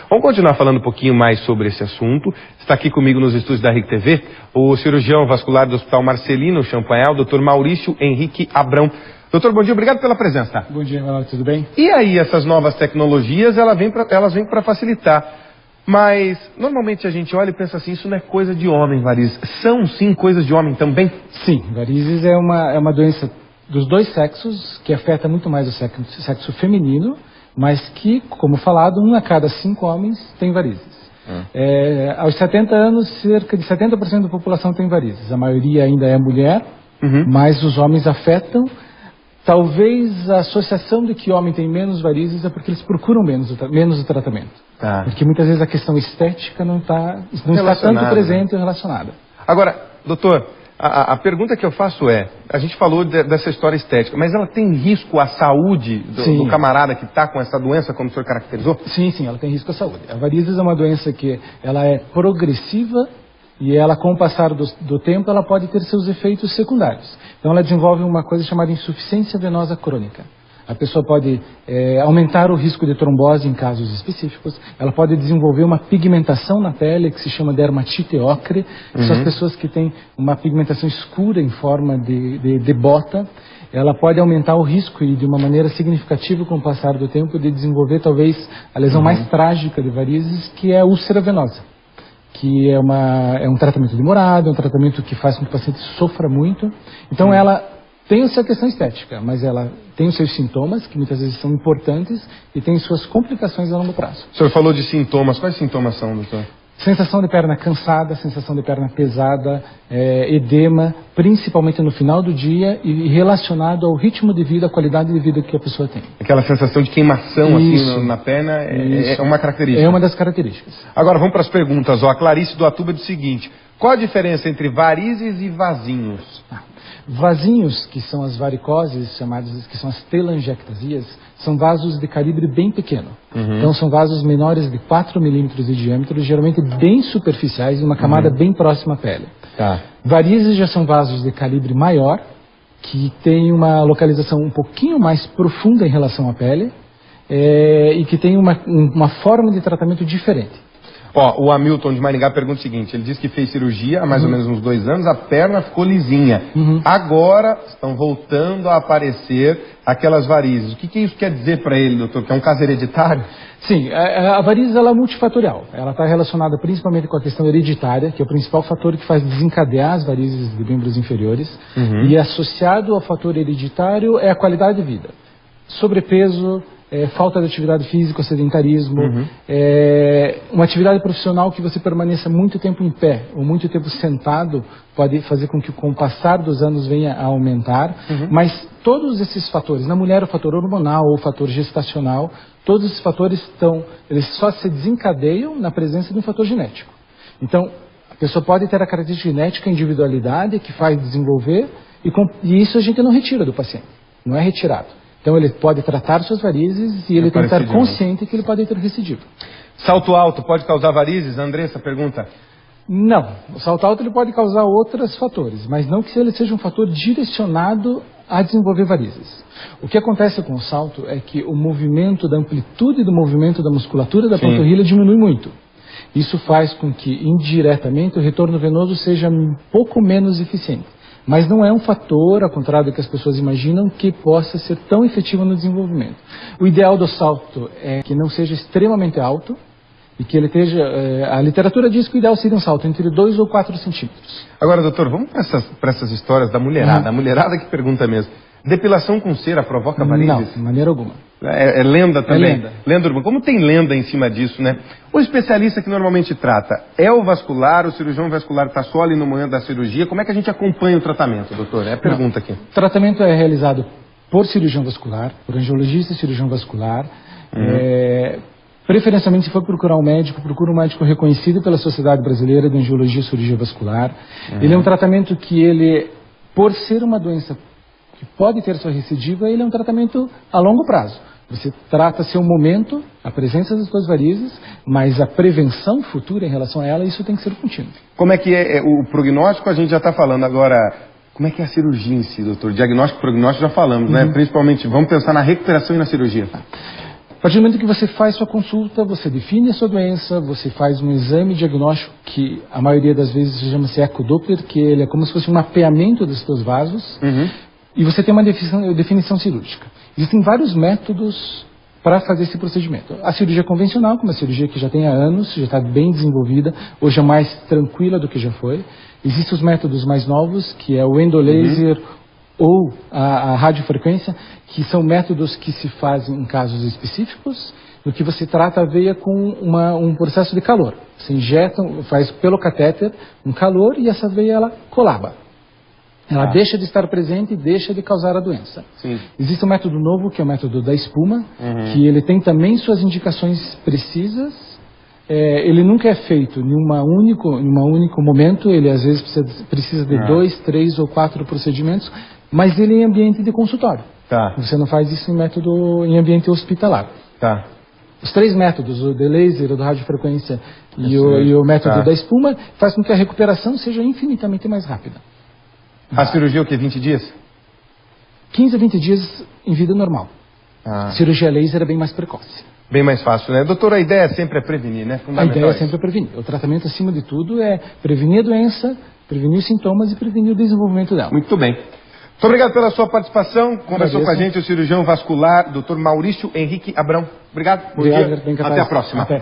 Vamos continuar falando um pouquinho mais sobre esse assunto. Está aqui comigo nos estúdios da RIC TV o cirurgião vascular do Hospital Marcelino Champagnat, o Dr. Maurício Henrique Abrão. Doutor, bom dia, obrigado pela presença. Bom dia, Ronaldo, tudo bem? E aí, essas novas tecnologias, elas vêm para facilitar. Mas, normalmente a gente olha e pensa assim, isso não é coisa de homem, varizes. São, sim, coisas de homem também? Sim, varizes é uma doença dos dois sexos, que afeta muito mais o sexo feminino, mas que, como falado, 1 a cada 5 homens tem varizes. Aos 70 anos, cerca de 70% da população tem varizes. A maioria ainda é mulher, mas os homens afetam. Talvez a associação de que homem tem menos varizes é porque eles procuram menos o tratamento. Porque muitas vezes a questão estética não está tanto presente e relacionada. Agora, doutor, a pergunta que eu faço é, a gente falou dessa história estética, mas ela tem risco à saúde do camarada que está com essa doença, como o senhor caracterizou? Sim, ela tem risco à saúde. A varizes é uma doença que ela é progressiva e ela, com o passar do tempo, ela pode ter seus efeitos secundários. Então ela desenvolve uma coisa chamada insuficiência venosa crônica. A pessoa pode aumentar o risco de trombose em casos específicos. Ela pode desenvolver uma pigmentação na pele que se chama dermatite ocre. São as pessoas que têm uma pigmentação escura em forma de bota. Ela pode aumentar o risco e de uma maneira significativa com o passar do tempo de desenvolver talvez a lesão mais trágica de varizes, que é a úlcera venosa, que é um tratamento demorado, é um tratamento que faz com que o paciente sofra muito. Então ela tem a sua questão estética, mas ela tem os seus sintomas, que muitas vezes são importantes, e tem suas complicações a longo prazo. O senhor falou de sintomas. Quais sintomas são, doutor? Sensação de perna cansada, sensação de perna pesada, edema, principalmente no final do dia e relacionado ao ritmo de vida, à qualidade de vida que a pessoa tem. Aquela sensação de queimação assim na perna é uma característica? É uma das características. Agora vamos para as perguntas. A Clarice do Atuba diz o seguinte: qual a diferença entre varizes e vasinhos? Vasinhos, que são as varicoses, que são as telangiectasias, são vasos de calibre bem pequeno. Então são vasos menores de 4 milímetros de diâmetro, geralmente bem superficiais, em uma camada bem próxima à pele. Varizes já são vasos de calibre maior, que tem uma localização um pouquinho mais profunda em relação à pele, e que tem uma forma de tratamento diferente. O Hamilton de Maringá pergunta o seguinte: ele diz que fez cirurgia há mais ou menos uns 2 anos, a perna ficou lisinha. Agora estão voltando a aparecer aquelas varizes. O que isso quer dizer para ele, doutor? Que é um caso hereditário? Sim, a varizes ela é multifatorial. Ela está relacionada principalmente com a questão hereditária, que é o principal fator que faz desencadear as varizes de membros inferiores. E associado ao fator hereditário é a qualidade de vida. Sobrepeso, falta de atividade física, sedentarismo, uma atividade profissional que você permaneça muito tempo em pé ou muito tempo sentado pode fazer com que com o passar dos anos venha a aumentar, mas todos esses fatores, na mulher o fator hormonal ou o fator gestacional, todos esses fatores eles só se desencadeiam na presença de um fator genético. Então, a pessoa pode ter a característica genética, a individualidade que faz desenvolver e isso a gente não retira do paciente, não é retirado. Então ele pode tratar suas varizes e ele tem que estar consciente que ele pode ter recidiva. Salto alto pode causar varizes? A Andressa pergunta. Não, o salto alto ele pode causar outros fatores, mas não que ele seja um fator direcionado a desenvolver varizes. O que acontece com o salto é que o movimento, da amplitude do movimento da musculatura da panturrilha diminui muito. Isso faz com que indiretamente o retorno venoso seja um pouco menos eficiente. Mas não é um fator, ao contrário do que as pessoas imaginam, que possa ser tão efetivo no desenvolvimento. O ideal do salto é que não seja extremamente alto e que ele esteja... a literatura diz que o ideal seria um salto entre 2 ou 4 centímetros. Agora, doutor, vamos para essas histórias da mulherada. A mulherada que pergunta mesmo. Depilação com cera provoca varizes? Não, de maneira alguma. É lenda também? É lenda. Lenda urbana. Como tem lenda em cima disso, né? O especialista que normalmente trata é o vascular, o cirurgião vascular está só ali no momento da cirurgia. Como é que a gente acompanha o tratamento, doutor? É a pergunta aqui. O tratamento é realizado por cirurgião vascular, por angiologista e cirurgião vascular. Preferencialmente, se for procurar um médico, procura um médico reconhecido pela Sociedade Brasileira de Angiologia e Cirurgia Vascular. Ele é um tratamento que ele, por ser uma doença que pode ter sua recidiva, ele é um tratamento a longo prazo. Você trata seu momento, a presença das suas varizes, mas a prevenção futura em relação a ela, isso tem que ser contínuo. Como é que é o prognóstico? A gente já está falando agora. Como é que é a cirurgia em si, doutor? Diagnóstico e prognóstico já falamos, né? Principalmente, vamos pensar na recuperação e na cirurgia. partir do momento que você faz sua consulta, você define a sua doença, você faz um exame diagnóstico que a maioria das vezes chama-se ecodoppler, que ele é como se fosse um mapeamento dos seus vasos, e você tem uma definição cirúrgica. Existem vários métodos para fazer esse procedimento. A cirurgia convencional, que é uma cirurgia que já tem há anos, já está bem desenvolvida, hoje é mais tranquila do que já foi. Existem os métodos mais novos, que é o endolaser ou a radiofrequência, que são métodos que se fazem em casos específicos, no que você trata a veia com um processo de calor. Você injeta, faz pelo catéter um calor e essa veia ela colaba. Ela deixa de estar presente e deixa de causar a doença. Sim. Existe um método novo, que é o método da espuma, que ele tem também suas indicações precisas. Ele nunca é feito em um único momento, ele às vezes precisa de 2, 3 ou 4 procedimentos, mas ele é em ambiente de consultório. Tá. Você não faz isso em ambiente hospitalar. Tá. Os 3 métodos, o de laser, o da radiofrequência e o método da espuma, faz com que a recuperação seja infinitamente mais rápida. A cirurgia é o quê? 20 dias? 15 a 20 dias em vida normal. A cirurgia laser é bem mais precoce. Bem mais fácil, né? Doutor, a ideia sempre é prevenir, né? A ideia é sempre prevenir. O tratamento, acima de tudo, é prevenir a doença, prevenir os sintomas e prevenir o desenvolvimento dela. Muito bem. Muito obrigado pela sua participação. Conversou com a gente o cirurgião vascular, Dr. Maurício Henrique Abrão. Obrigado. Bom dia. Até a próxima. Até.